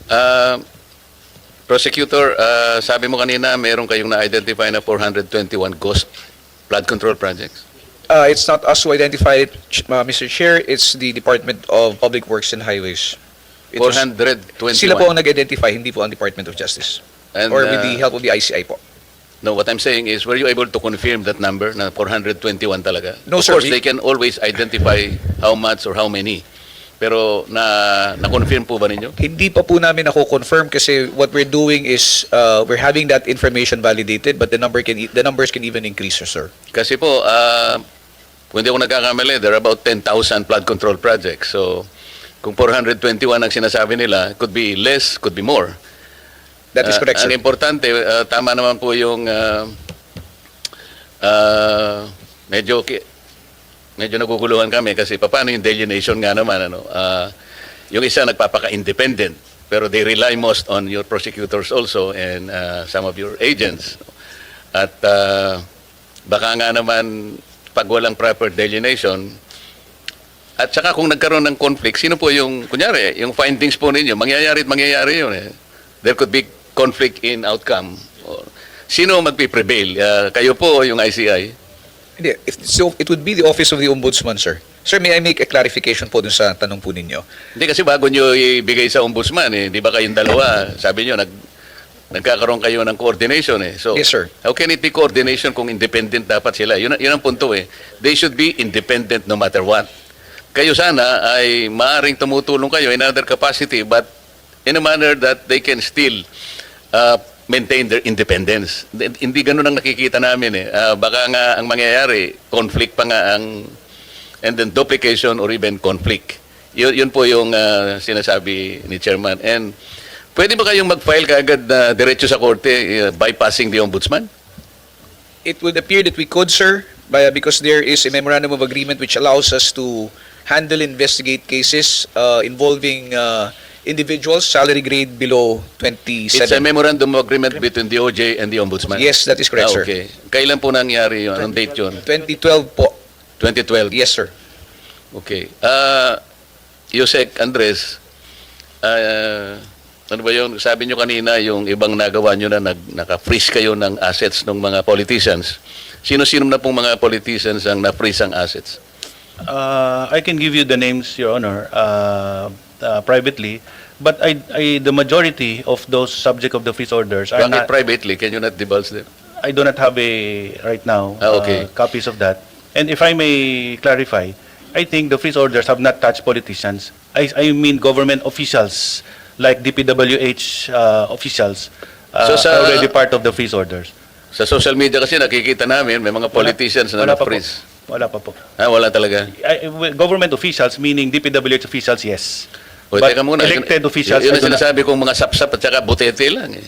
Uh, Prosecutor, sabi mo kanina meron kayong na-identify na 421 ghost flood control projects. It's not us who identified it, Mr. Chair. It's the Department of Public Works and Highways. It was- 421. Sila po ang nag-identify, hindi po ang Department of Justice. And, Or with the help of the ICI po. No, what I'm saying is, were you able to confirm that number na 421 talaga? No, of sir. course, they can always identify how much or how many. Pero na-confirm po ba ninyo? Hindi pa po namin ako-confirm kasi what we're doing is we're having that information validated, but the numbers can even increase, sir. Kasi po, kung hindi ako nagkakamali, there are about 10,000 flood control projects. So, kung 421 ang sinasabi nila, could be less, could be more. That is correct, sir. Ang importante, tama naman po yung medyo naguguluhan kami kasi paano yung delineation nga naman, ano? Yung isa nagpapaka-independent, pero they rely most on your prosecutors also and some of your agents. At baka nga naman pag walang proper delineation, at saka kung nagkaroon ng conflict, sino po yung, kunyari, yung findings po ninyo, mangyayari yun eh. There could be conflict in outcome. Sino magpiprevail? Kayo po o yung ICI? Hindi, so it would be the Office of the Ombudsman, sir. Sir, may I make a clarification po dun sa tanong po ninyo? Hindi kasi bago nyo ibigay sa ombudsman, eh, di ba kayong dalawa, sabi nyo, nagkakaroon kayo ng coordination eh. So, Yes, sir. how can it be coordination kung independent dapat sila? Yun ang punto eh. They should be independent no matter what. Kayo sana ay maaring tumutulong kayo in other capacity but in a manner that they can still maintain their independence. Hindi ganun ang nakikita namin eh. Baka nga ang mangyayari, conflict pa nga ang, and then duplication or even conflict. Yun po yung sinasabi ni Chairman. And pwede ba kayong mag-file kaagad na diretso sa korte bypassing the ombudsman? It would appear that we could, sir, because there is a memorandum of agreement which allows us to handle, investigate cases involving individuals, salary grade below 27. It's a memorandum of agreement between the OJ and the ombudsman? Yes, that is correct, sir. Okay. Kailan po nangyari yun? Anong date yun? 2012 po. 2012? Yes, sir. Okay. Yusek Andres, ano ba yun? Sabi nyo kanina, yung ibang nagawa nyo na naka-freeze kayo ng assets ng mga politicians. Sino-sino na pong mga politicians ang na-freeze ang assets? I can give you the names, Your Honor, privately, but the majority of those subject of the freeze orders are Bakit not. privately? Can you not divulge them? I do not have right now Okay. copies of that. And if I may clarify, I think the freeze orders have not touched politicians. I mean government officials like DPWH officials So sa- are already part of the freeze orders. Sa social media kasi nakikita namin, may mga politicians na Wala pa po. na-freeze. Wala pa po. Wala talaga. Government officials, meaning DPWH officials, yes. O, But teka muna. elected officials, Yun I ang do not- sinasabi kong mga sapsap at saka butete lang eh.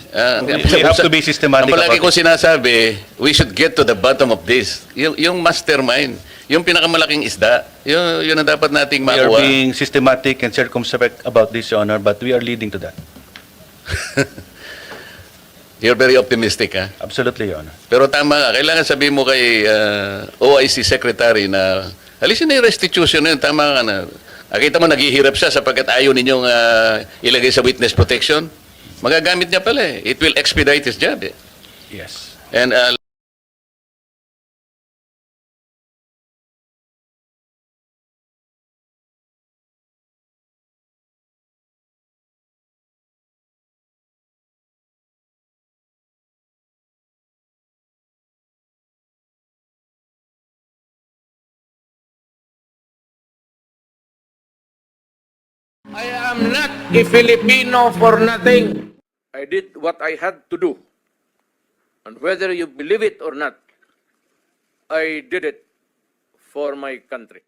We have to be systematic Ang palagi about ko sinasabi, we should get to the bottom of this. Yung mastermind, yung pinakamalaking isda, yun ang dapat nating We are makuha. being systematic and circumspect about this, Your Honor, but we are leading to that. You're very optimistic, ha? Absolutely, Your Honor. Pero tama ka, kailangan sabihin mo kay OIC Secretary na alisin na yung restitution na yun, tama ka na. Nakita mo, naghihirap siya sapagkat ayaw ninyong ilagay sa witness protection. Magagamit niya pala eh. It will expedite his job eh. Yes. And I am not a Filipino for nothing. I did what I had to do. And whether you believe it or not, I did it for my country.